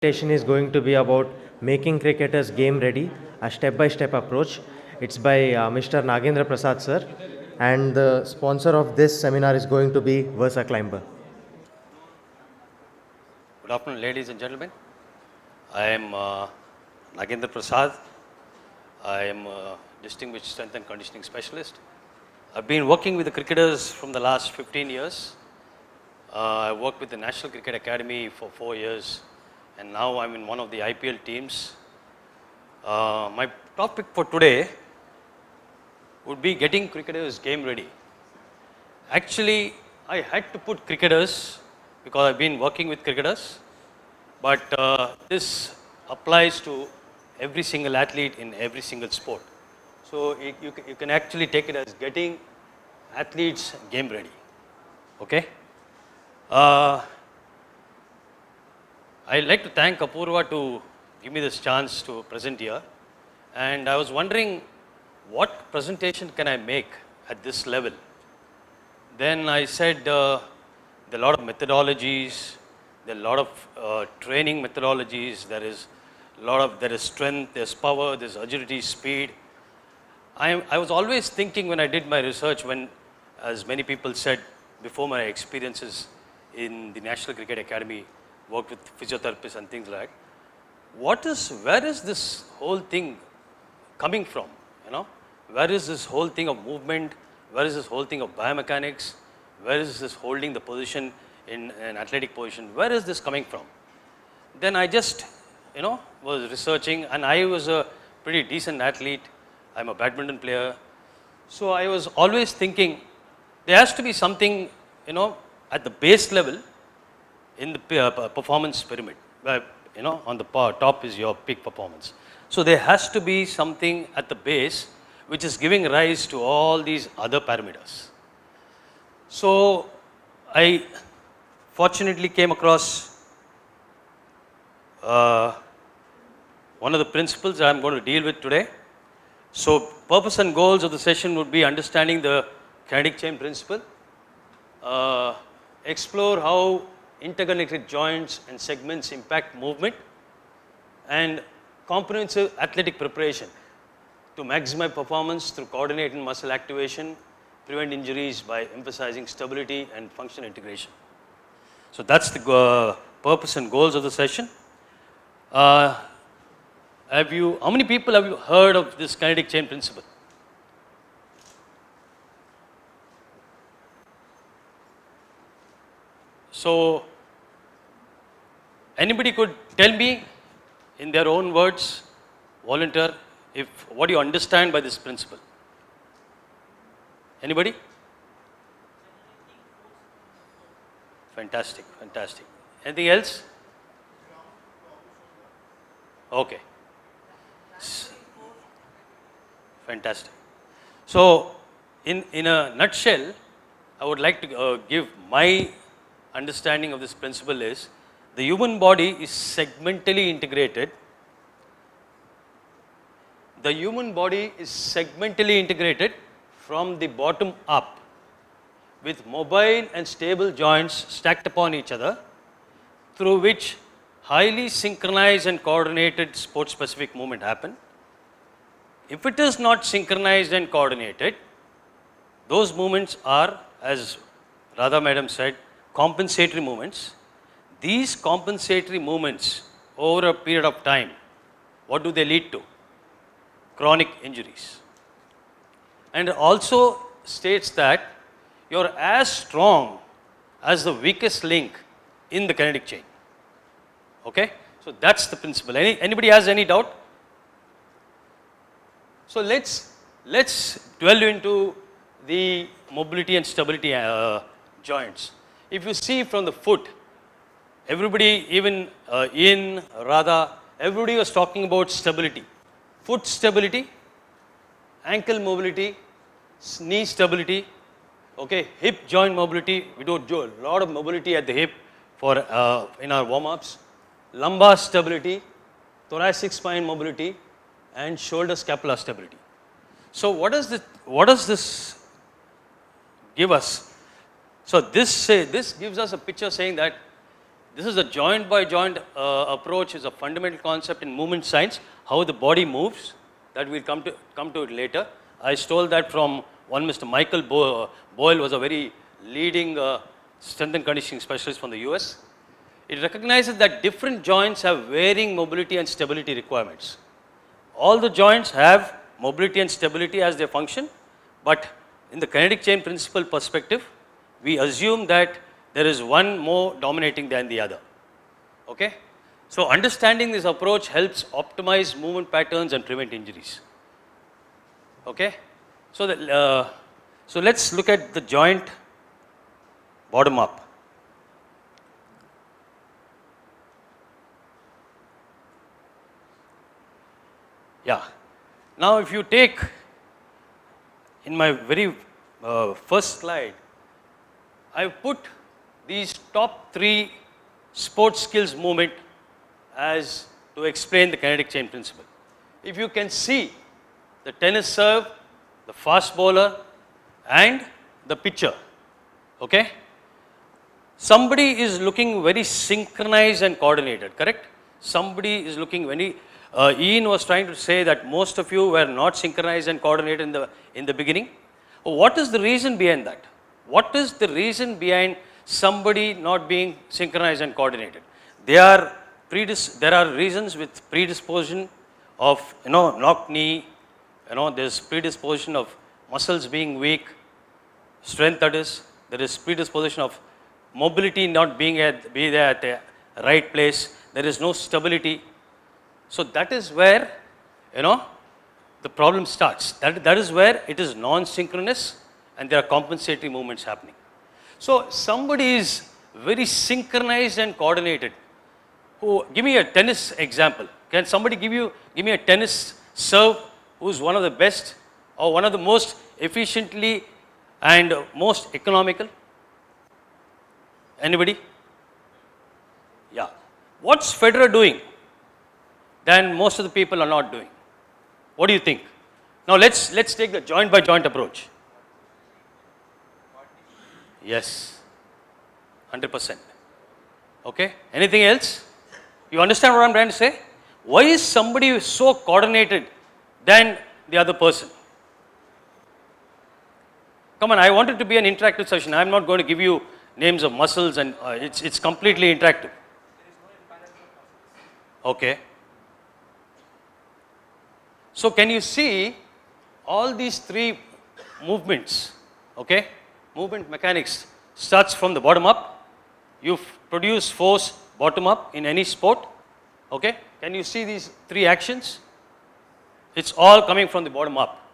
Presentation is going to be about making cricketers game ready, a step-by-step approach. It's by Mr. Nagendra Prasad sir, and the sponsor of this seminar is going to be Versa Climber. Good afternoon, ladies and gentlemen. I am Nagendra Prasad. I am a distinguished strength and conditioning specialist. I've been working with the cricketers from the last 15 years. I worked with the National Cricket Academy for 4 years, and now I'm in one of the IPL teams. My topic for today would be getting cricketers game ready. Actually, I had to put cricketers because I've been working with cricketers, but this applies to every single athlete in every single sport. So you can actually take it as getting athletes game ready. Okay? I'd like to thank Apurva to give me this chance to present here. And I was wondering, what presentation can I make at this level? Then I said, there are a lot of methodologies, there are a lot of training methodologies, there is strength, there's power, there's agility, speed. I was always thinking when I did my research, when, as many people said, before my experiences in the National Cricket Academy, worked with physiotherapists and things like that, where is this whole thing coming from? You know, where is this whole thing of movement? Where is this whole thing of biomechanics? Where is this holding the position in an athletic position? Where is this coming from? Then I just, was researching, and I was a pretty decent athlete. I'm a badminton player. So I was always thinking there has to be something, at the base level in the performance pyramid, where, on the top is your peak performance. So there has to be something at the base which is giving rise to all these other parameters. So I fortunately came across one of the principles that I'm going to deal with today. So purpose and goals of the session would be understanding the kinetic chain principle, explore how interconnected joints and segments impact movement, and comprehensive athletic preparation to maximize performance through coordinated muscle activation, prevent injuries by emphasizing stability and function integration. So that's the purpose and goals of the session. How many people have you heard of this kinetic chain principle? So anybody could tell me in their own words, volunteer, what do you understand by this principle? Anybody? Fantastic, fantastic. Anything else? Okay. Fantastic. So in a nutshell, I would like to give my understanding of this principle is the human body is segmentally integrated. The human body is segmentally integrated from the bottom up with mobile and stable joints stacked upon each other, through which highly synchronized and coordinated sport specific movement happen. If it is not synchronized and coordinated, those movements are, as Radha madam said, compensatory movements. These compensatory movements over a period of time, what do they lead to? Chronic injuries. And it also states that you're as strong as the weakest link in the kinetic chain. Okay? So that's the principle. Anybody has any doubt? So let's dwell into the mobility and stability joints. If you see from the foot, everybody, even Ian, Radha, everybody was talking about stability. Foot stability, ankle mobility, knee stability, okay, hip joint mobility. We do a lot of mobility at the hip for in our warm-ups. Lumbar stability, thoracic spine mobility, and shoulder scapula stability. So what does this give us? So this gives us a picture saying that This is a joint by joint approach, is a fundamental concept in movement science, how the body moves. That we'll come to it later. I stole that from one Mr. Michael Boyle, was a very leading strength and conditioning specialist from the US. It recognizes that different joints have varying mobility and stability requirements. All the joints have mobility and stability as their function, but in the kinetic chain principle perspective, we assume that there is one more dominating than the other. Okay? So understanding this approach helps optimize movement patterns and prevent injuries. Okay? So, so let's look at the joint bottom up. Yeah. Now if you take, in my very first slide, I've put these top 3 sports skills movement as to explain the kinetic chain principle. If you can see the tennis serve, the fast bowler and the pitcher, okay? Somebody is looking very synchronized and coordinated, correct? Somebody is looking very, Ian was trying to say that most of you were not synchronized and coordinated in the beginning. What is the reason behind that? What is the reason behind somebody not being synchronized and coordinated? There are reasons with predisposition of, knock knee, there's predisposition of muscles being weak, strength that is, there is predisposition of mobility not be there at the right place, there is no stability. So that is where, the problem starts. That is where it is non-synchronous and there are compensatory movements happening. So somebody is very synchronized and coordinated. Give me a tennis example. Can somebody give me a tennis serve who's one of the best or one of the most efficiently and most economical? Anybody? Yeah. What's Federer doing than most of the people are not doing? What do you think? Now let's take the joint by joint approach. Yes, 100%. Okay, anything else? You understand what I'm trying to say? Why is somebody so coordinated than the other person? Come on, I want it to be an interactive session. I'm not going to give you names of muscles and it's completely interactive. Okay. So can you see all these 3 movements, okay? Movement mechanics starts from the bottom up. You produce force bottom up in any sport, okay? Can you see these 3 actions? It's all coming from the bottom up.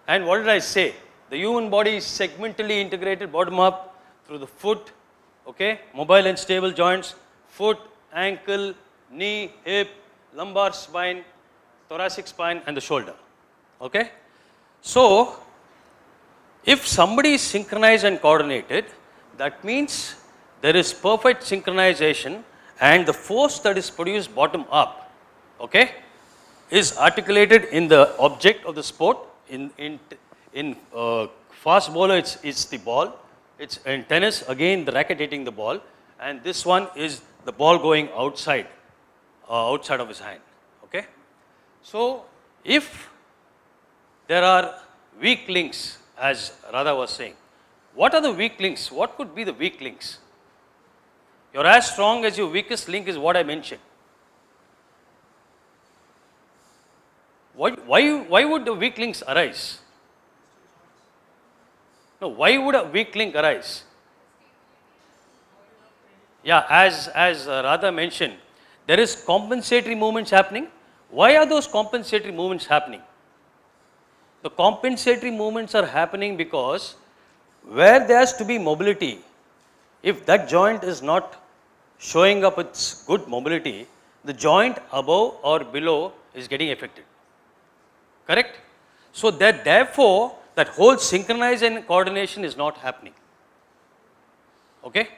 And what did I say? The human body is segmentally integrated bottom up through the foot, okay? Mobile and stable joints, foot, ankle, knee, hip, lumbar spine, thoracic spine and the shoulder, okay? So, if somebody is synchronized and coordinated, that means there is perfect synchronization and the force that is produced bottom up, okay, is articulated in the object of the sport. In fast bowler, it's the ball. It's in tennis, again the racket hitting the ball, and this one is the ball going outside of his hand, okay. So, if there are weak links, as Radha was saying, what are the weak links? What could be the weak links? You're as strong as your weakest link is what I mentioned. Why would the weak links arise? No, why would a weak link arise? Yeah, as Radha mentioned, there is compensatory movements happening. Why are those compensatory movements happening? The compensatory movements are happening because where there has to be mobility, if that joint is not showing up its good mobility, the joint above or below is getting affected. Correct? So that therefore, that whole synchronization and coordination is not happening. Okay?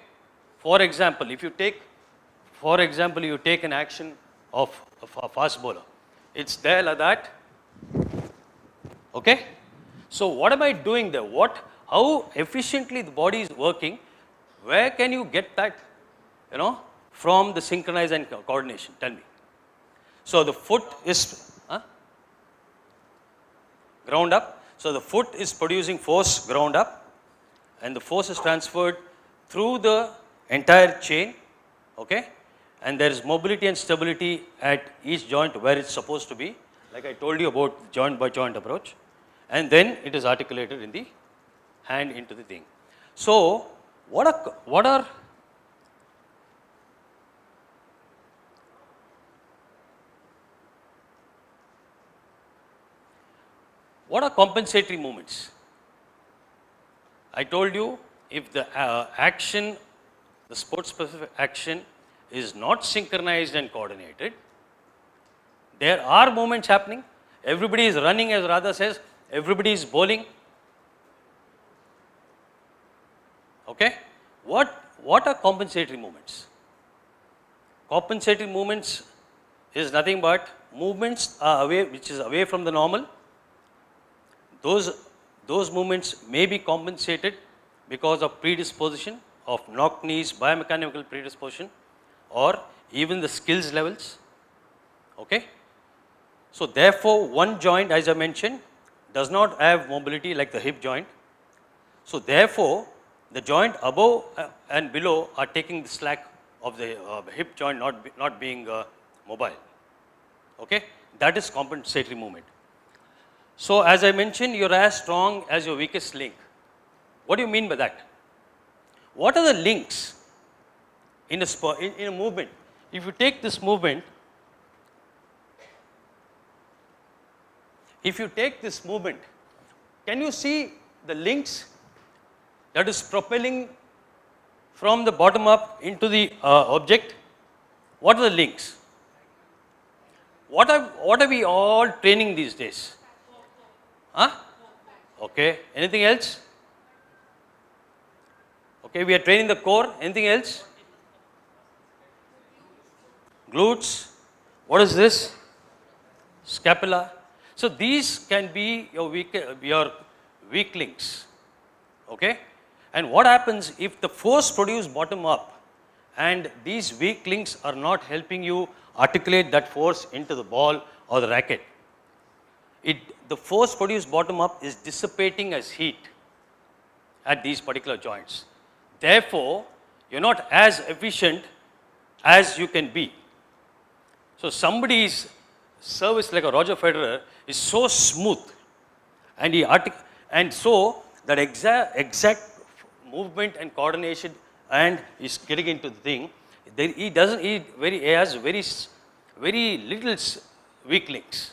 For example, if you take an action of a fast bowler. It's there like that. Okay? So what am I doing there? How efficiently the body is working? Where can you get that from the synchronized and coordination? Tell me. So the foot is ground up. So the foot is producing force ground up, and the force is transferred through the entire chain, okay? And there is mobility and stability at each joint where it's supposed to be, like I told you about joint by joint approach, and then it is articulated in the hand into the thing. So what are compensatory movements? I told you, if the action, the sport specific action is not synchronized and coordinated, there are movements happening. Everybody is running, as Radha says, everybody is bowling. Okay? What are compensatory movements? Compensatory movements is nothing but movements are away, which is away from the normal. Those movements may be compensated because of predisposition of knock knees, biomechanical predisposition, or even the skills levels. Okay? So therefore, one joint, as I mentioned, does not have mobility like the hip joint. So therefore, the joint above and below are taking the slack of the hip joint not being mobile. Okay? That is compensatory movement. So as I mentioned, you're as strong as your weakest link. What do you mean by that? What are the links in a movement? If you take this movement, can you see the links that is propelling from the bottom up into the object? What are the links? What are we all training these days? Huh? Okay. Anything else? Okay, we are training the core. Anything else? Glutes. What is this? Scapula. So these can be your weak links. Okay? And what happens if the force produced bottom up and these weak links are not helping you articulate that force into the ball or the racket? The force produced bottom up is dissipating as heat at these particular joints. Therefore, you're not as efficient as you can be. So somebody's service, like a Roger Federer, is so smooth, and so that exact movement and coordination, and he's getting into the thing. He has very little weak links.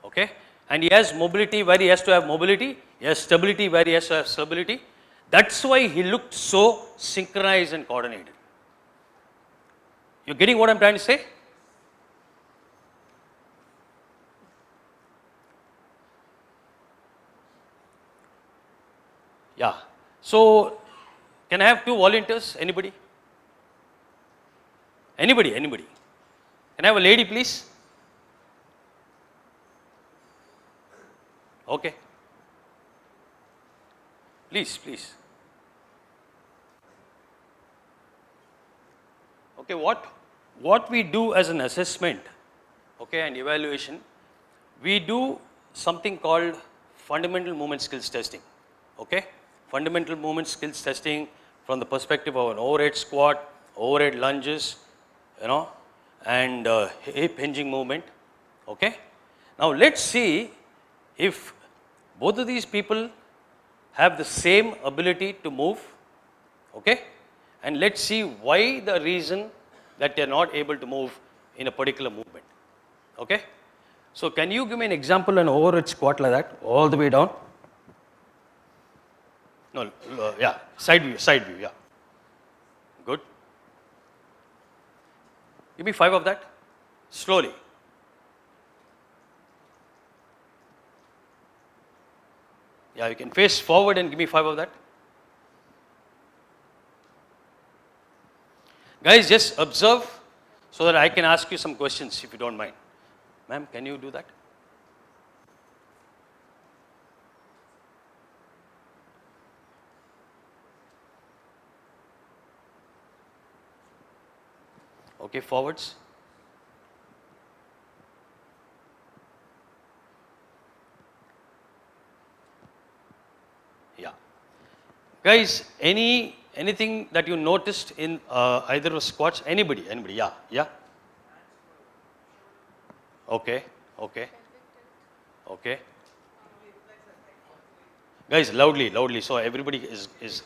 Okay, and he has mobility where he has to have mobility. He has stability where he has to have stability. That's why he looked so synchronized and coordinated. You're getting what I'm trying to say? Yeah. So, can I have 2 volunteers? Anybody? Anybody? Can I have a lady, please? Okay. Please. Okay, what we do as an assessment, okay, and evaluation, we do something called fundamental movement skills testing. Okay? Fundamental movement skills testing from the perspective of an overhead squat, overhead lunges, and hip hinging movement. Okay? Now let's see if both of these people have the same ability to move. Okay? And let's see why the reason that they're not able to move in a particular movement. Okay? So can you give me an example, an overhead squat like that, all the way down? No, yeah, side view, yeah. Good. Give me 5 of that, slowly. Yeah, you can face forward and give me 5 of that. Guys, just observe so that I can ask you some questions if you don't mind. Ma'am, can you do that? Okay, forwards. Yeah. Guys, anything that you noticed in either of squats? Anybody? Yeah, yeah. Okay, okay, okay. Guys, loudly, so everybody is.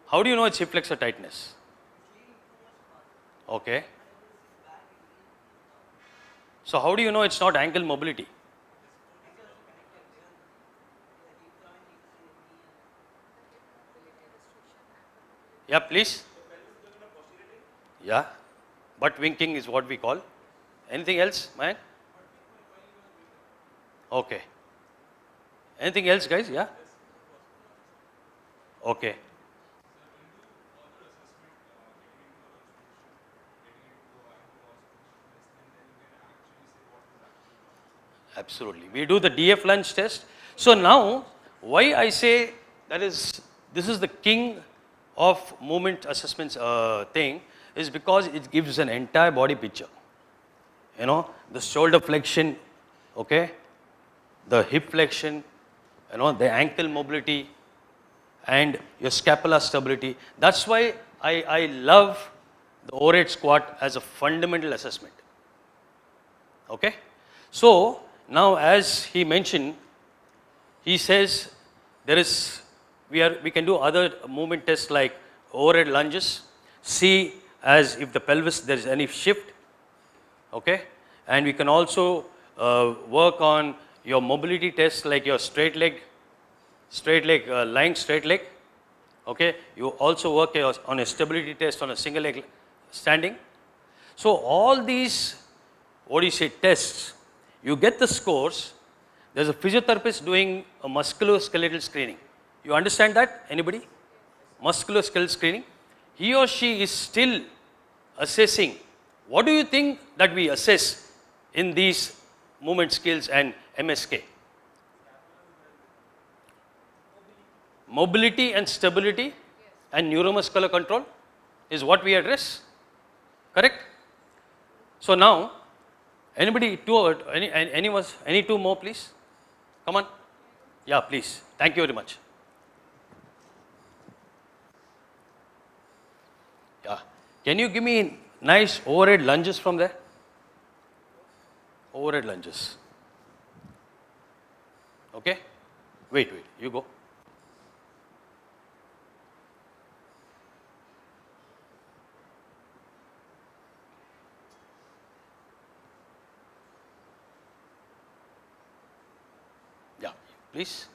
How do you know it's hip flexor tightness? Okay. So how do you know it's not ankle mobility? Yeah, please. Yeah. Butt winking is what we call. Anything else, man? Okay. Anything else, guys? Yeah. Okay. Absolutely. We do the DF lunge test. So now, why I say that is, this is the king of movement assessments thing is because it gives an entire body picture. You know, the shoulder flexion, okay, the hip flexion, you know, the ankle mobility, and your scapular stability. That's why I love the overhead squat as a fundamental assessment. Okay? So, now as he mentioned, he says there is, we can do other movement tests like overhead lunges, see as if the pelvis there is any shift, okay, and we can also work on your mobility tests like your straight leg, lying straight leg, okay. You also work on a stability test on a single leg standing. So all these, what do you say, tests, you get the scores. There's a physiotherapist doing a musculoskeletal screening. You understand that? Anybody? Musculoskeletal screening. He or she is still assessing. What do you think that we assess in these movement skills and MSK? Mobility and stability and neuromuscular control is what we address. Correct? So now, anybody any two more, please? Come on. Yeah, please. Thank you very much. Yeah. Can you give me nice overhead lunges from there? Overhead lunges. Okay? Wait, you go. Yeah, please.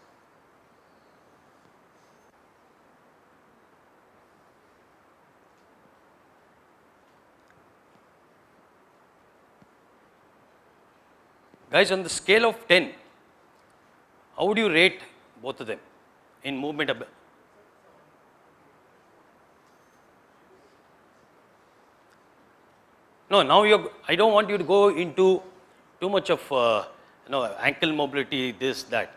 Guys, on the scale of 10, how would you rate both of them in movement? No, now I don't want you to go into too much of ankle mobility, this, that.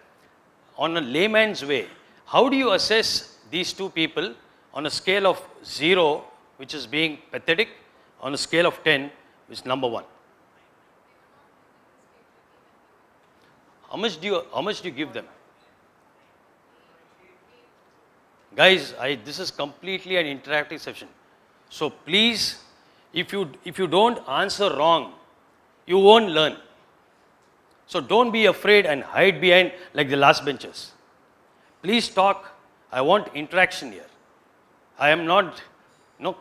On a layman's way, how do you assess these two people on a scale of 0, which is being pathetic, on a scale of 10, which is number 1? How much do you give them? Guys, this is completely an interactive session. So please, if you don't answer wrong, you won't learn. So don't be afraid and hide behind like the last benches. Please talk. I want interaction here. I am not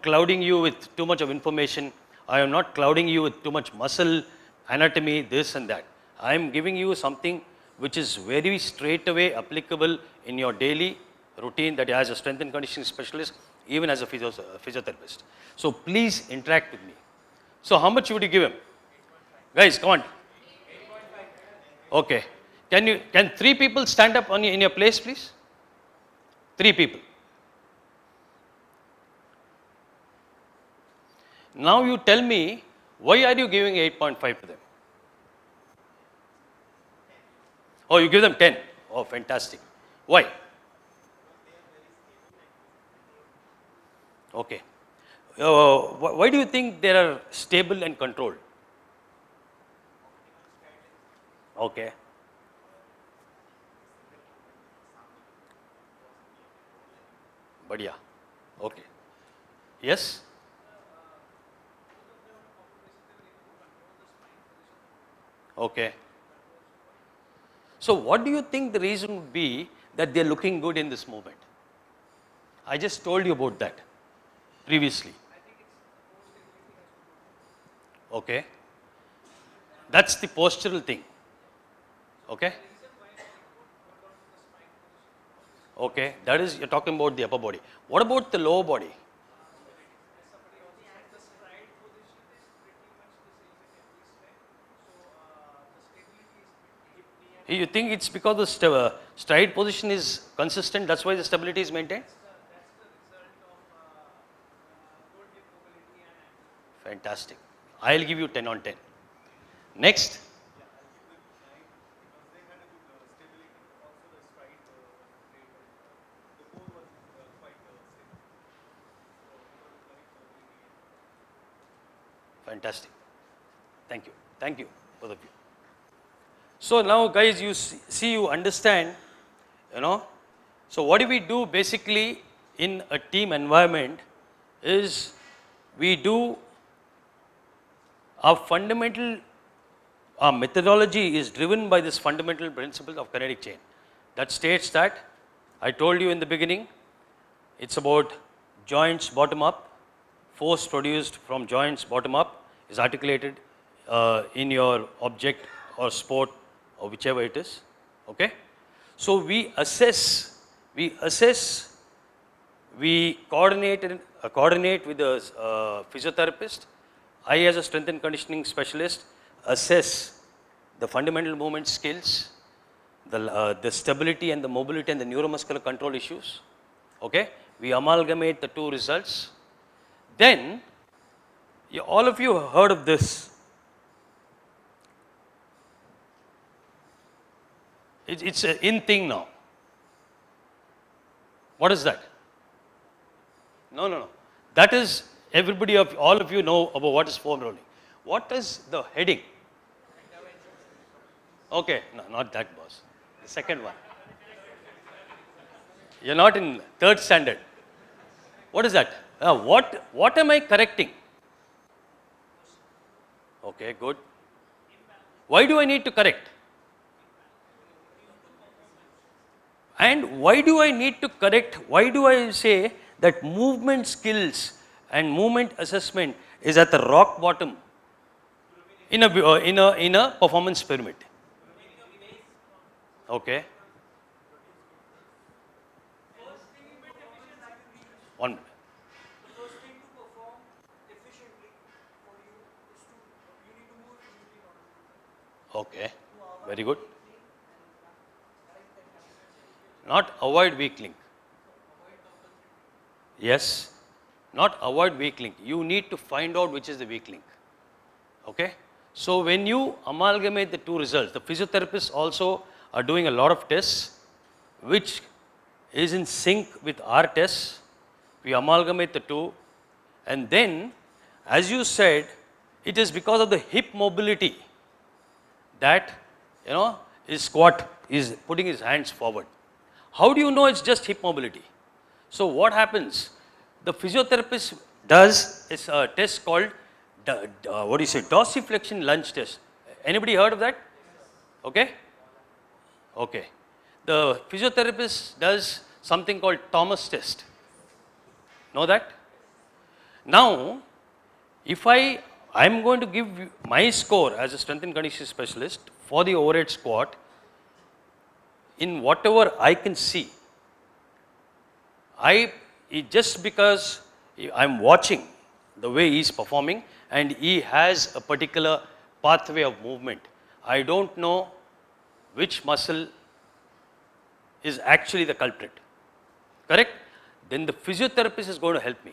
clouding you with too much of information. I am not clouding you with too much muscle, anatomy, this and that. I am giving you something which is very straight away applicable in your daily routine, that as a strength and conditioning specialist, even as a physiotherapist. So please interact with me. So how much would you give him? Guys, come on. Okay. Can 3 people stand up in your place, please? 3 people. Now you tell me, why are you giving 8.5 to them? Oh, you give them 10. Oh, fantastic. Why? Okay. why do you think they are stable and controlled? Okay. Badhiya. Okay. Yes? Okay. So what do you think the reason would be that they are looking good in this movement? I just told you about that previously. Okay. That's the postural thing. Okay. Okay. That is, you're talking about the upper body. What about the lower body? You think it's because the stride position is consistent, that's why the stability is maintained? Fantastic. I'll give you 10 on 10. Next. Fantastic. Thank you. Thank you, both of you. So now guys, you see, you understand, you know. So what do we do basically in a team environment is we do our fundamental, our methodology is driven by this fundamental principle of kinetic chain that states that, I told you in the beginning, it's about joints bottom up, force produced from joints bottom up is articulated in your object or sport or whichever it is. Okay? So we assess, we coordinate with the physiotherapist. I, as a strength and conditioning specialist, assess the fundamental movement skills, the stability and the mobility and the neuromuscular control issues. Okay? We amalgamate the two results. Then, all of you have heard of this. It's an in thing now. What is that? No. That is, all of you know about what is foam rolling. What is the heading? Okay, no, not that, boss. The second one. You're not in third standard. What is that? What am I correcting? Okay, good. Why do I need to correct? And why do I need to correct? Why do I say that movement skills and movement assessment is at the rock bottom in a performance pyramid? Okay. One minute. Okay, very good. Not avoid weak link. Yes, not avoid weak link. You need to find out which is the weak link. Okay? So when you amalgamate the two results, the physiotherapists also are doing a lot of tests which is in sync with our tests. We amalgamate the two, and then, as you said, it is because of the hip mobility that, is putting his hands forward. How do you know it's just hip mobility? So what happens? The physiotherapist does a test called dorsiflexion lunge test. Anybody heard of that? Okay. Okay. The physiotherapist does something called Thomas test. Know that? Now, if I'm going to give you my score as a strength and conditioning specialist for the overhead squat, in whatever I can see, just because I'm watching the way he's performing and he has a particular pathway of movement, I don't know which muscle is actually the culprit. Correct? Then the physiotherapist is going to help me.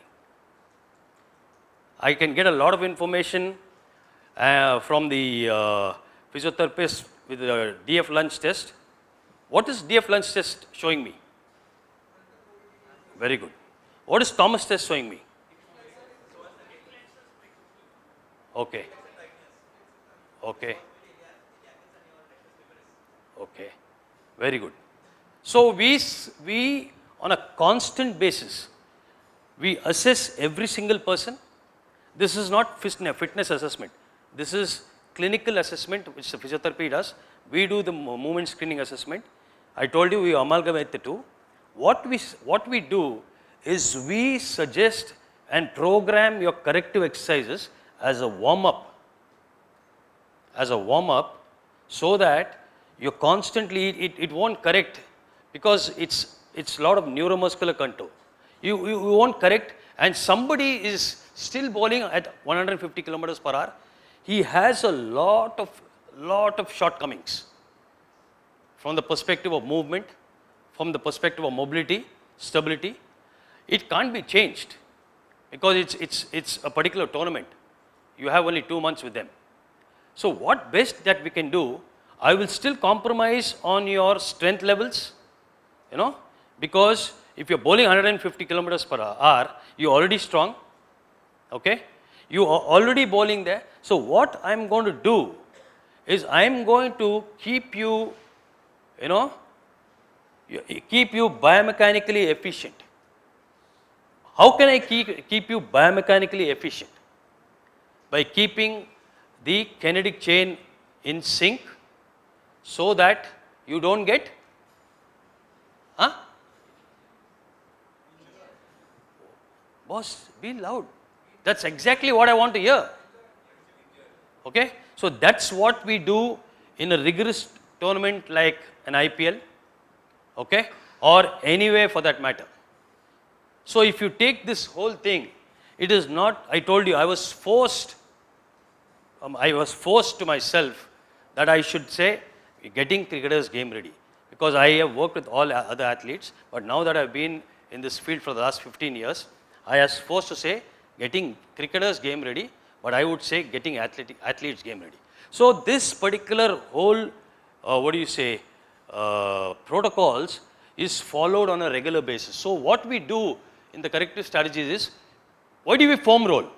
I can get a lot of information from the physiotherapist with the DF lunge test. What is DF lunge test showing me? Very good. What is Thomas test showing me? Okay. Okay. Okay. Very good. So we on a constant basis, we assess every single person. This is not fitness assessment. This is clinical assessment which the physiotherapy does. We do the movement screening assessment. I told you we amalgamate the two. What we do is we suggest and program your corrective exercises as a warm up, so that you constantly, it won't correct, because it's a lot of neuromuscular control. You won't correct, and somebody is still bowling at 150 kilometers per hour. He has a lot of shortcomings from the perspective of movement, from the perspective of mobility, stability. It can't be changed because it's a particular tournament. You have only 2 months with them. So what best that we can do, I will still compromise on your strength levels, because if you're bowling 150 kilometers per hour, you're already strong, okay? You are already bowling there. So what I'm going to do is I'm going to keep you, keep you biomechanically efficient. How can I keep you biomechanically efficient? By keeping the kinetic chain in sync, so that you don't get boss, be loud. That's exactly what I want to hear. Okay, so that's what we do in a rigorous tournament like an IPL, okay, or anywhere for that matter. So if you take this whole thing, it is not, I told you, I was forced to myself that I should say getting cricketers game ready, because I have worked with all other athletes, but now that I've been in this field for the last 15 years, I was forced to say getting cricketers game ready, but I would say getting athletes game ready. So this particular whole, protocols is followed on a regular basis. So what we do in the corrective strategies is, why do we foam roll?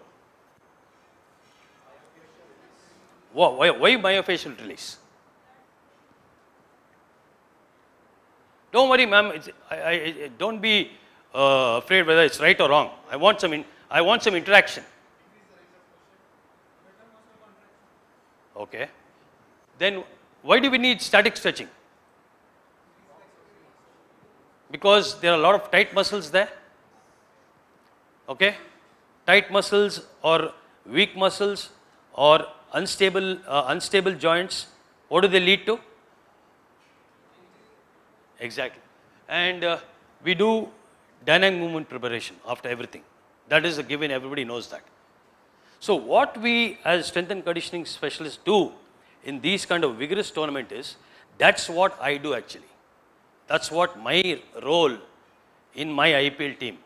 Why myofascial release? Don't worry, ma'am. Don't be afraid whether it's right or wrong. I want some interaction. Okay. Then why do we need static stretching? Because there are a lot of tight muscles there. Okay. Tight muscles or weak muscles or unstable joints. What do they lead to? Exactly. And we do dynamic movement preparation after everything. That is a given, everybody knows that. So what we as strength and conditioning specialists do in these kind of vigorous tournament is, that's what I do actually. That's what my role in my IPL team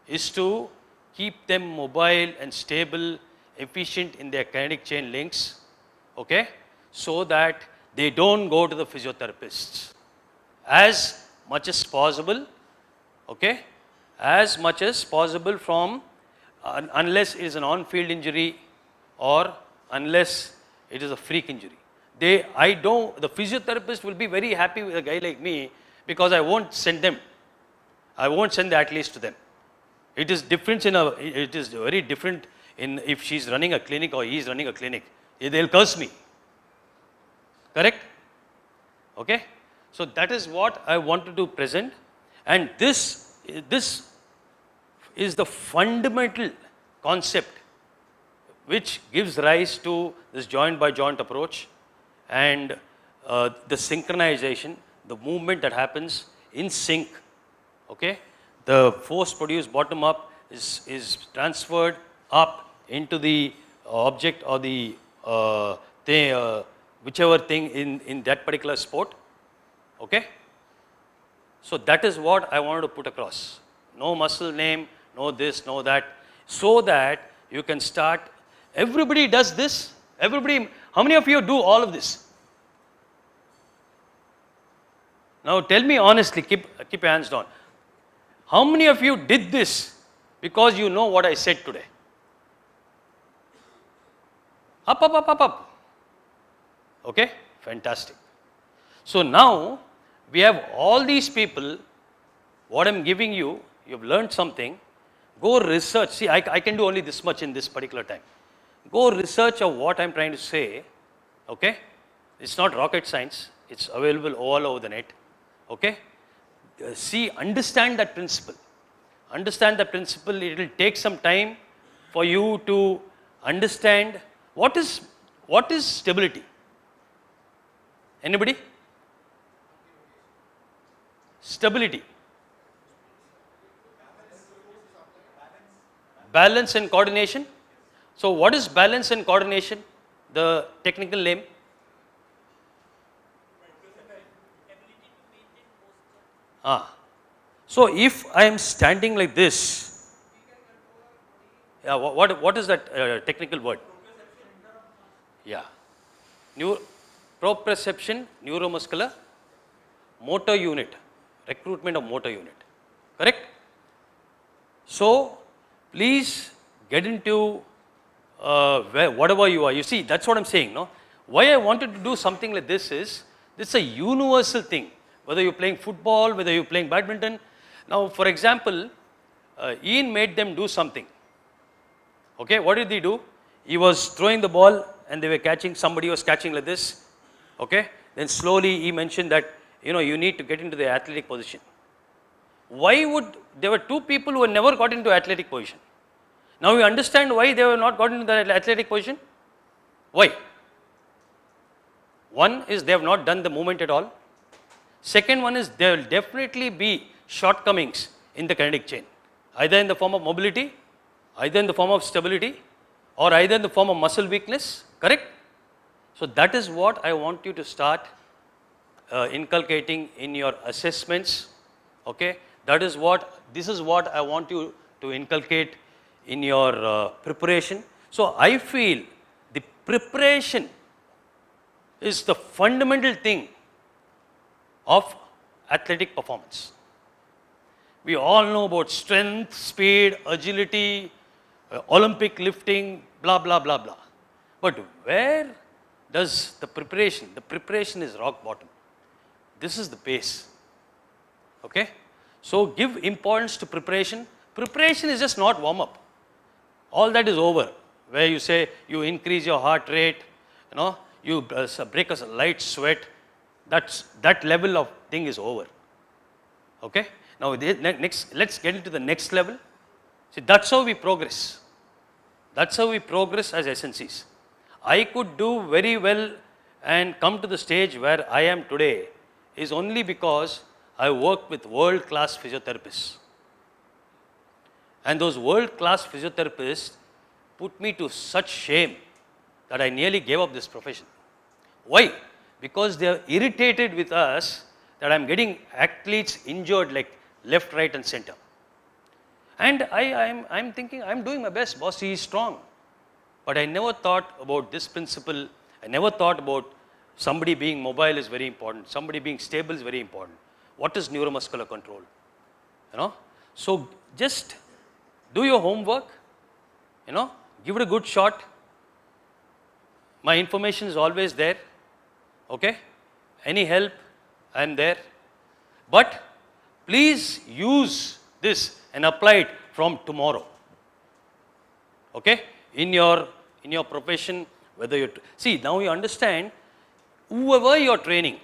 is, to keep them mobile and stable, efficient in their kinetic chain links, okay, so that they don't go to the physiotherapists as much as possible, okay, as much as possible from, unless it is an on-field injury or unless it is a freak injury. The physiotherapist will be very happy with a guy like me, because I won't send the athletes to them. It is very different in if she's running a clinic or he's running a clinic. They'll curse me. Correct? Okay? So that is what I wanted to present, and this is the fundamental concept which gives rise to this joint by joint approach, and the synchronization, the movement that happens in sync. Okay, the force produced bottom up is transferred up into the object or the whichever thing in that particular sport. Okay, so that is what I wanted to put across. No muscle name, no this, no that, so that you can start. Everybody does this. Everybody. How many of you do all of this? Now tell me honestly, keep your hands down. How many of you did this because you know what I said today? Up, up, up, up, up. Okay, fantastic. So now we have all these people, what I'm giving you, you've learned something, go research. See, I can do only this much in this particular time. Go research of what I'm trying to say, okay? It's not rocket science, it's available all over the net, okay? See, understand that principle. Understand the principle, it will take some time for you to understand what is stability. Anybody? Stability. Balance and coordination. So what is balance and coordination? The technical name? So if I am standing like this, yeah, what is that technical word? Yeah. Proprioception, neuromuscular, motor unit, recruitment of motor unit. Correct? So please get into whatever you are. You see, that's what I'm saying, no? Why I wanted to do something like this is a universal thing. Whether you're playing football, whether you're playing badminton. Now, for example, Ian made them do something. Okay, what did he do? He was throwing the ball and they were catching, somebody was catching like this. Okay, then slowly he mentioned that, you need to get into the athletic position. There were two people who had never got into athletic position. Now you understand why they were not got into the athletic position? Why? One is they have not done the movement at all. Second one is there will definitely be shortcomings in the kinetic chain, either in the form of mobility, either in the form of stability, or either in the form of muscle weakness, correct? So that is what I want you to start inculcating in your assessments, okay? This is what I want you to inculcate in your preparation. So I feel the preparation is the fundamental thing of athletic performance. We all know about strength, speed, agility, Olympic lifting, blah, blah, blah, blah. But where does the preparation is rock bottom. This is the base, okay? So give importance to preparation. Preparation is just not warm up. All that is over, where you say you increase your heart rate, you break a light sweat, that level of thing is over, okay? Now let's get into the next level. See, that's how we progress. That's how we progress as SNCs. I could do very well and come to the stage where I am today is only because I work with world-class physiotherapists. And those world-class physiotherapists put me to such shame that I nearly gave up this profession. Why? Because they are irritated with us that I'm getting athletes injured like left, right and center. And I'm thinking, I'm doing my best, boss, he is strong. But I never thought about this principle. I never thought about somebody being mobile is very important. Somebody being stable is very important. What is neuromuscular control? So just do your homework, give it a good shot. My information is always there, okay? Any help, I am there. But please use this and apply it from tomorrow, okay? In your profession, whether you see, now you understand, whoever you're training,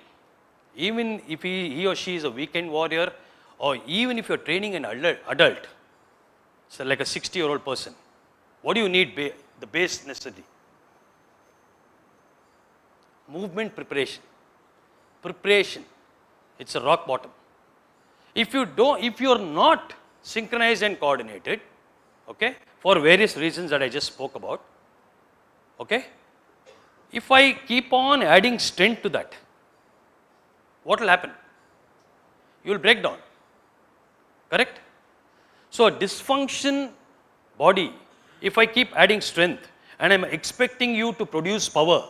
even if he or she is a weekend warrior, or even if you're training an adult, so like a 60-year-old person, what do you need? The base necessity. Movement preparation. Preparation. It's a rock bottom. If you're not synchronized and coordinated, okay, for various reasons that I just spoke about, okay, if I keep on adding strength to that, what will happen? You will break down, correct? So a dysfunction body, if I keep adding strength and I'm expecting you to produce power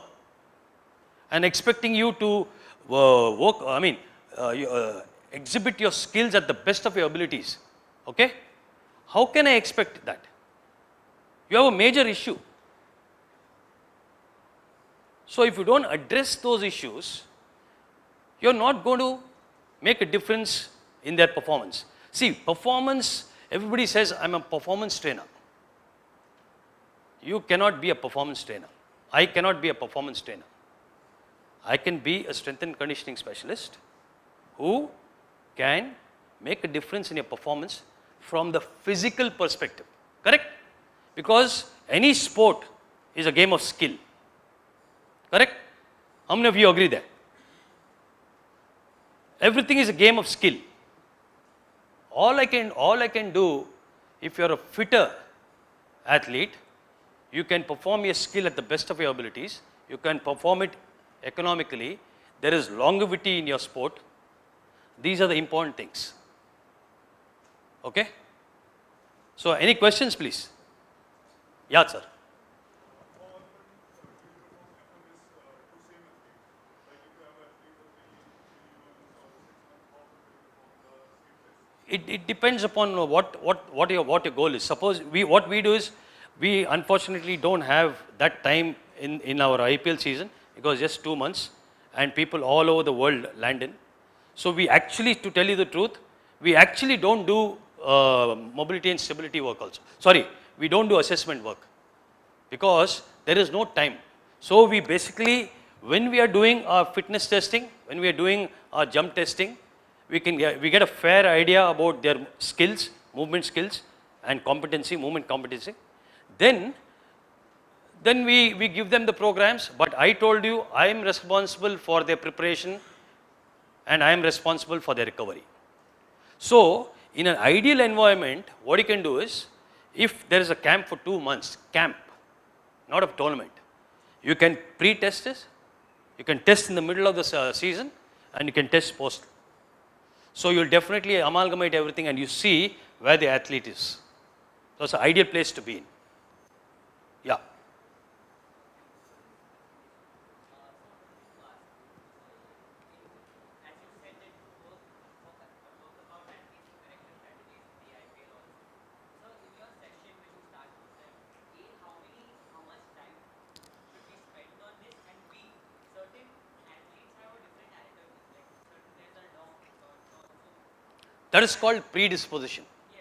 and expecting you to exhibit your skills at the best of your abilities, okay, how can I expect that? You have a major issue. So if you don't address those issues, you're not going to make a difference in their performance. See, performance, everybody says, I'm a performance trainer. You cannot be a performance trainer. I cannot be a performance trainer. I can be a strength and conditioning specialist who can make a difference in your performance from the physical perspective. Correct? Because any sport is a game of skill. Correct? How many of you agree there? Everything is a game of skill. All I can do, if you're a fitter athlete, you can perform your skill at the best of your abilities. You can perform it economically. There is longevity in your sport. These are the important things. Okay? So, any questions, please? Yeah, sir. It depends upon what your goal is. Suppose what we do is, we unfortunately don't have that time in our IPL season, because just 2 months and people all over the world land in. So we actually, to tell you the truth, we actually don't do mobility and stability work also. Sorry, we don't do assessment work because there is no time. So we basically, when we are doing our fitness testing, when we are doing our jump testing, we get a fair idea about their skills, movement skills and competency, movement competency. Then we give them the programs, but I told you I am responsible for their preparation and I am responsible for their recovery. So in an ideal environment, what you can do is, if there is a camp for 2 months, camp, not a tournament, you can pre-test this, you can test in the middle of the season and you can test post. So you'll definitely amalgamate everything and you see where the athlete is. So it's an ideal place to be in. Yeah. That is called predisposition. So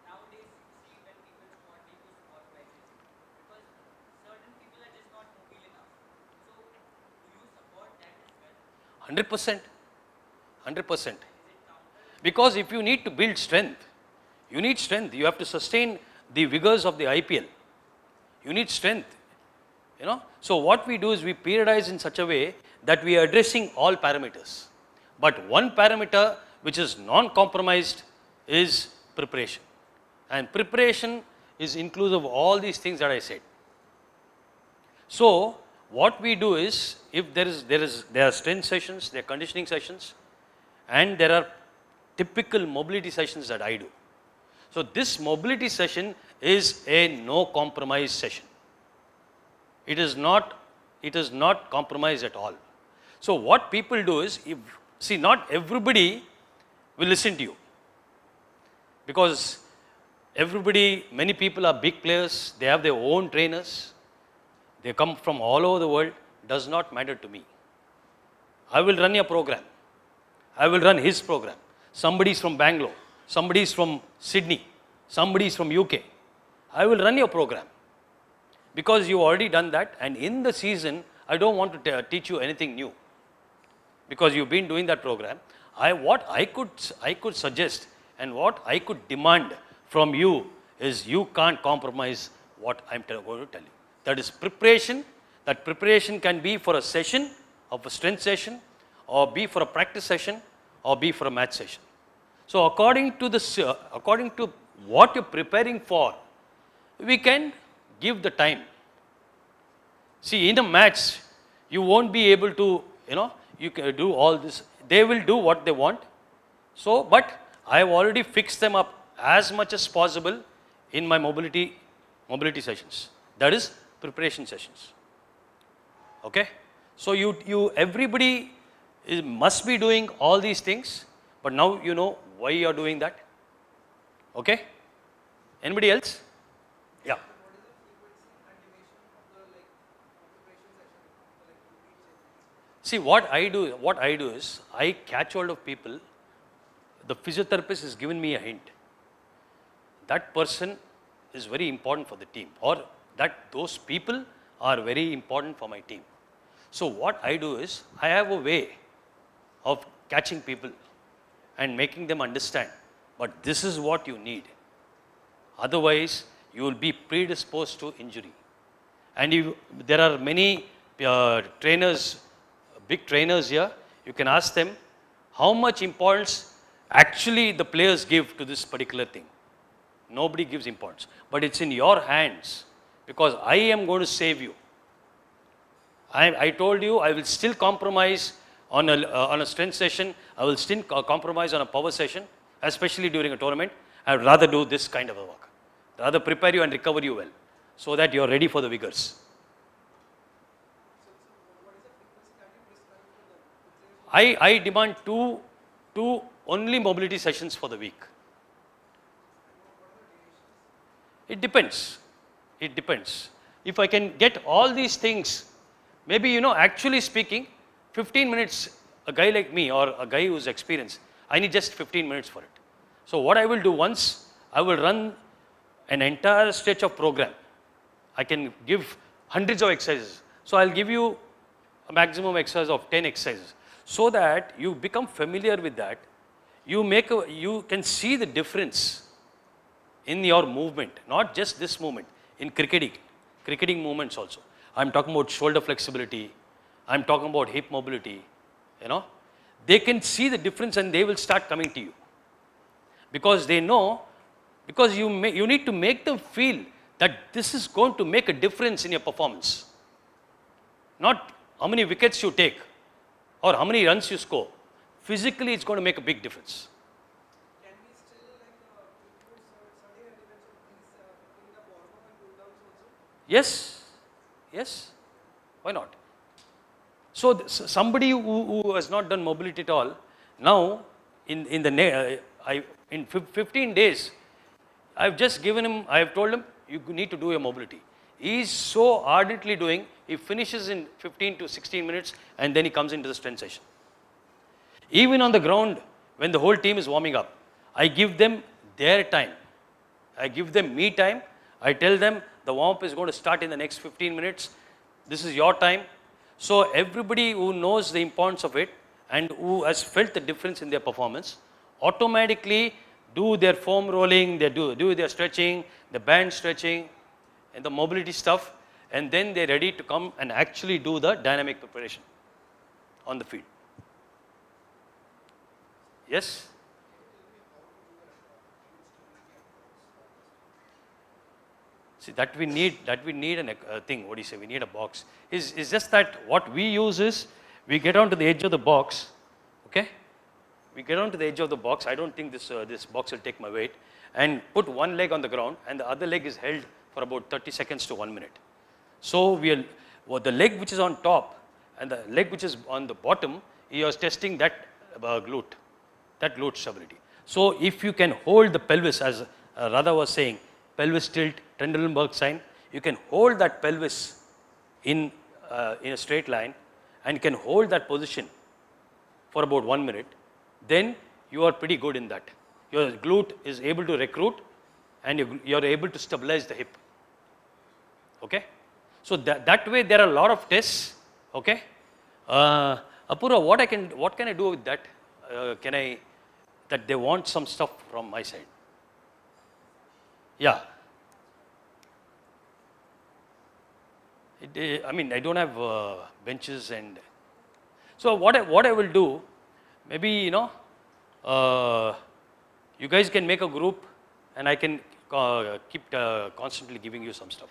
nowadays, see when people spot due to spot biases, because certain people are just not mobile enough. So do you support that as well? 100%. 100%. Because if you need to build strength, you need strength. You have to sustain the vigors of the IPL. You need strength. You know. So what we do is we periodize in such a way that we are addressing all parameters. But one parameter which is non-compromised is preparation. And preparation is inclusive of all these things that I said. So what we do is, if there are strength sessions, there are conditioning sessions, and there are typical mobility sessions that I do. So this mobility session is a no compromise session. It is not compromised at all. So what people do is, not everybody will listen to you, because many people are big players, they have their own trainers, they come from all over the world. Does not matter to me. I will run your program. I will run his program. Somebody is from Bangalore, somebody is from Sydney, somebody is from UK. I will run your program because you already done that, and in the season I don't want to teach you anything new, because you've been doing that program. What I could suggest and what I could demand from you is, you can't compromise what I'm going to tell you. That is preparation. That preparation can be for a session of a strength session, or be for a practice session, or be for a match session. So according to what you're preparing for, we can give the time. See, in a match, you won't be able to, you can do all this. They will do what they want. So, but I have already fixed them up as much as possible in my mobility sessions. That is preparation sessions. Okay? So everybody must be doing all these things, but now you know why you are doing that. Okay? Anybody else? Yeah. What is the frequency and duration of the preparation session? See, what I do is I catch hold of people. The physiotherapist has given me a hint. That person is very important for the team, or that those people are very important for my team. So what I do is I have a way of catching people and making them understand, but this is what you need. Otherwise, you will be predisposed to injury. And there are many trainers, big trainers here. You can ask them how much importance actually the players give to this particular thing. Nobody gives importance, but it's in your hands, because I am going to save you. I told you I will still compromise on a strength session. I will still compromise on a power session, especially during a tournament. I would rather do this kind of a work. Rather prepare you and recover you well, so that you are ready for the vigors. I demand two only mobility sessions for the week. It depends. It depends. If I can get all these things, maybe, actually speaking, 15 minutes, a guy like me or a guy who's experienced, I need just 15 minutes for it. So what I will do once, I will run an entire stretch of program. I can give hundreds of exercises. So I'll give you a maximum exercise of 10 exercises, so that you become familiar with that. You can see the difference in your movement, not just this movement, in cricketing movements also. I'm talking about shoulder flexibility, I'm talking about hip mobility, They can see the difference and they will start coming to you. Because they know, because you need to make them feel that this is going to make a difference in your performance. Not how many wickets you take or how many runs you score. Physically, it's going to make a big difference. Can we still include certain elements of these in the warm-up and cool-downs also? Yes. Why not? So somebody who has not done mobility at all, now in 15 days, I've just given him, I've told him, you need to do your mobility. He's so ardently doing, he finishes in 15 to 16 minutes and then he comes into the strength session. Even on the ground, when the whole team is warming up, I give them their time. I give them me time. I tell them the warm-up is going to start in the next 15 minutes. This is your time. So everybody who knows the importance of it and who has felt the difference in their performance, automatically do their foam rolling, they do their stretching, the band stretching, and the mobility stuff, and then they're ready to come and actually do the dynamic preparation on the field. Yes? See, that we need a thing, what do you say, we need a box. Is just that what we use is, we get onto the edge of the box, okay? We get onto the edge of the box, I don't think this box will take my weight, and put one leg on the ground, and the other leg is held for about 30 seconds to 1 minute. So the leg which is on top, and the leg which is on the bottom, he was testing that glute stability. So if you can hold the pelvis, as Radha was saying, pelvis tilt, Trendelenburg sign, you can hold that pelvis in a straight line and can hold that position for about 1 minute, then you are pretty good in that. Your glute is able to recruit and you are able to stabilize the hip. Okay? So that way there are a lot of tests. Okay? Apurva, what can I do with that? That they want some stuff from my side. Yeah. I don't have benches, and so what I will do, maybe you guys can make a group, and I can keep constantly giving you some stuff.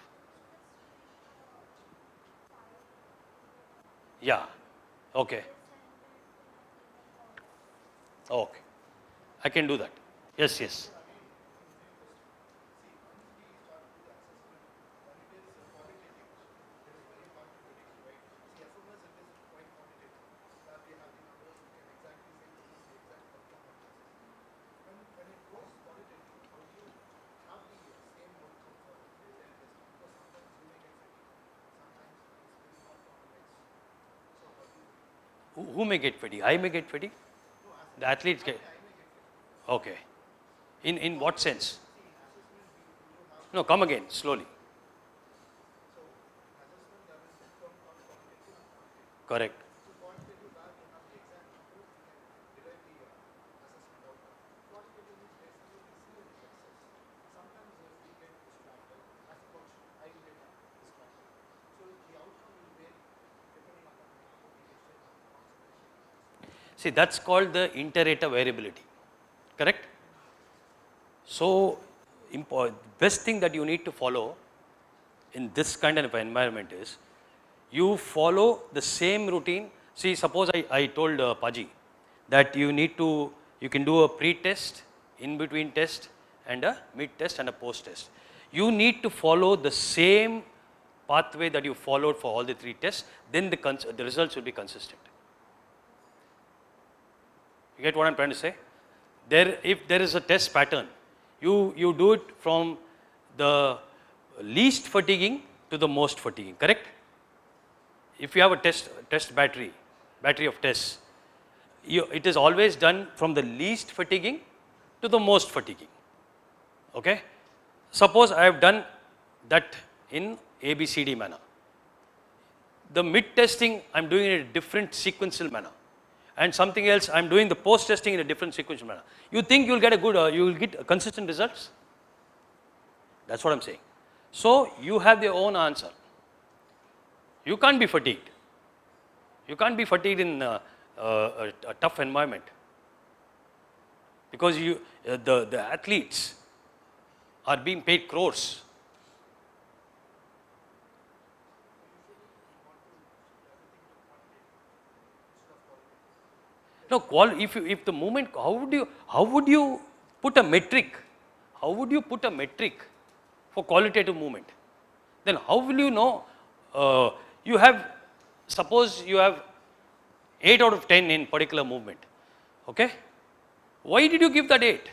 Yeah. Okay. Okay. I can do that. Yes. Who may get fatigue? I may get fatigue? The athletes get. Okay. In what sense? No, come again, slowly. Correct. See, that's called the inter-rater variability. Correct? So, best thing that you need to follow in this kind of environment is you follow the same routine. See, suppose I told Paji that you can do a pre-test, in-between test, and a mid-test and a post-test. You need to follow the same pathway that you followed for all the 3 tests, then the results will be consistent. You get what I'm trying to say? If there is a test pattern, you do it from the least fatiguing to the most fatiguing, correct? If you have a test battery of tests, it is always done from the least fatiguing to the most fatiguing. Okay? Suppose I have done that in ABCD manner. The mid testing I am doing in a different sequential manner, and something else I am doing the post testing in a different sequential manner. You think you will get you will get consistent results? That's what I am saying. So you have your own answer. You can't be fatigued. You can't be fatigued in a tough environment, because the athletes are being paid crores. No, if the movement, how would you put a metric? How would you put a metric for qualitative movement? Then how will you know? Suppose you have 8 out of 10 in particular movement. Okay? Why did you give that 8?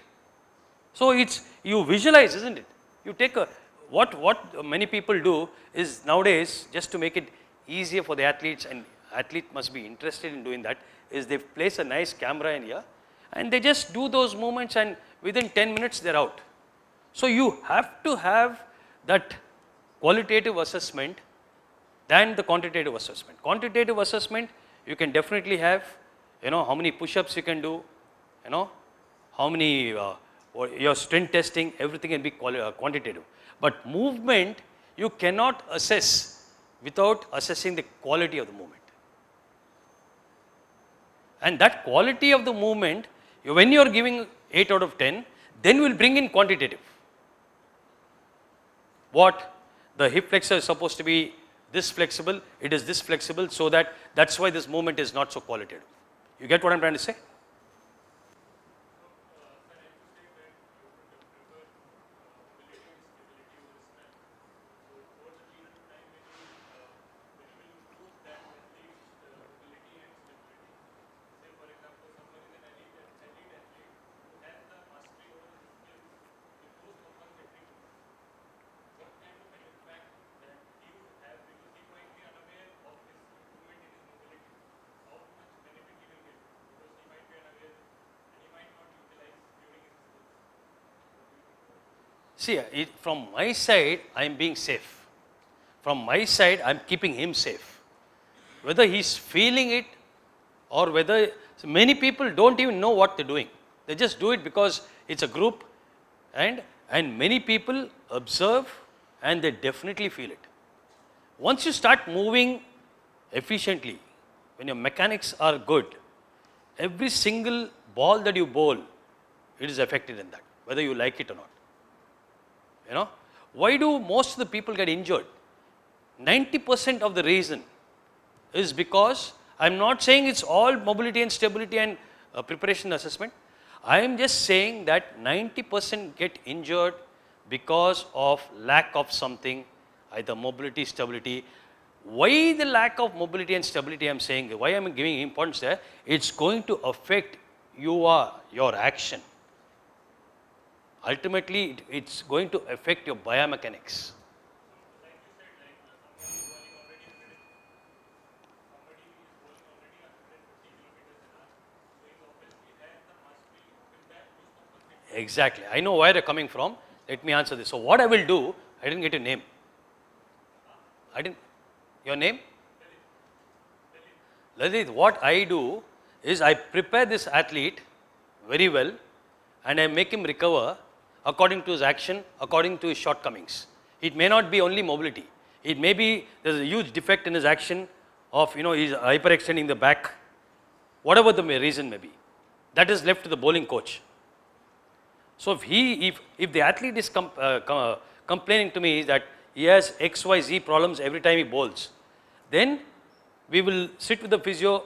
So you visualize, isn't it? You take what many people do is nowadays, just to make it easier for the athletes, and athlete must be interested in doing that, is they place a nice camera in here and they just do those movements, and within 10 minutes they're out. So you have to have that qualitative assessment than the quantitative assessment. Quantitative assessment, you can definitely have, how many push-ups you can do, how many, your strength testing, everything can be quantitative. But movement, you cannot assess without assessing the quality of the movement. And that quality of the movement, when you are giving 8 out of 10, then we will bring in quantitative. What? The hip flexor is supposed to be this flexible, it is this flexible, so that's why this movement is not so qualitative. You get what I'm trying to say? See, from my side, I am being safe. From my side, I am keeping him safe. Whether he is feeling it or whether, many people don't even know what they're doing. They just do it because it's a group, and many people observe and they definitely feel it. Once you start moving efficiently, when your mechanics are good, every single ball that you bowl, it is affected in that, whether you like it or not. Why do most of the people get injured? 90% of the reason is because, I'm not saying it's all mobility and stability and preparation assessment. I am just saying that 90% get injured because of lack of something, either mobility, stability. Why the lack of mobility and stability I'm saying, why I'm giving importance there, it's going to affect your action. Ultimately, it's going to affect your biomechanics. Exactly. I know where they're coming from. Let me answer this. So what I will do, I didn't get your name. I didn't, your name? Lalit, what I do is I prepare this athlete very well and I make him recover according to his action, according to his shortcomings. It may not be only mobility. It may be there's a huge defect in his action of, he's hyperextending the back, whatever the reason may be. That is left to the bowling coach. So if the athlete is complaining to me that he has XYZ problems every time he bowls, then we will sit with the physio,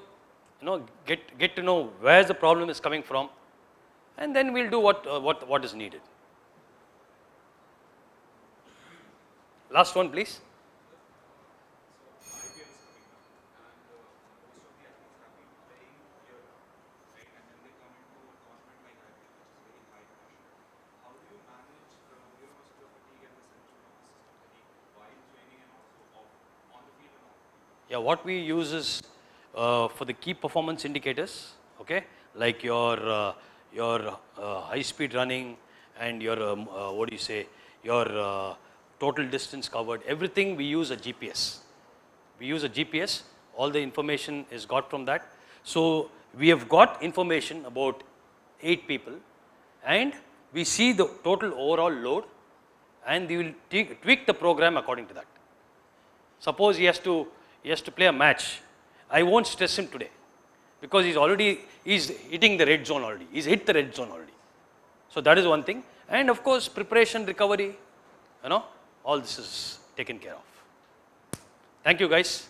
get to know where the problem is coming from, and then we'll do what is needed. Last one, please. Yeah, what we use is for the key performance indicators, okay, like your high speed running and your your total distance covered. Everything we use a GPS. We use a GPS. All the information is got from that. So we have got information about 8 people, and we see the total overall load, and we will tweak the program according to that. Suppose he has to play a match. I won't stress him today because he's hitting the red zone already. He's hit the red zone already. So that is one thing. And of course, preparation, recovery, all this is taken care of. Thank you, guys.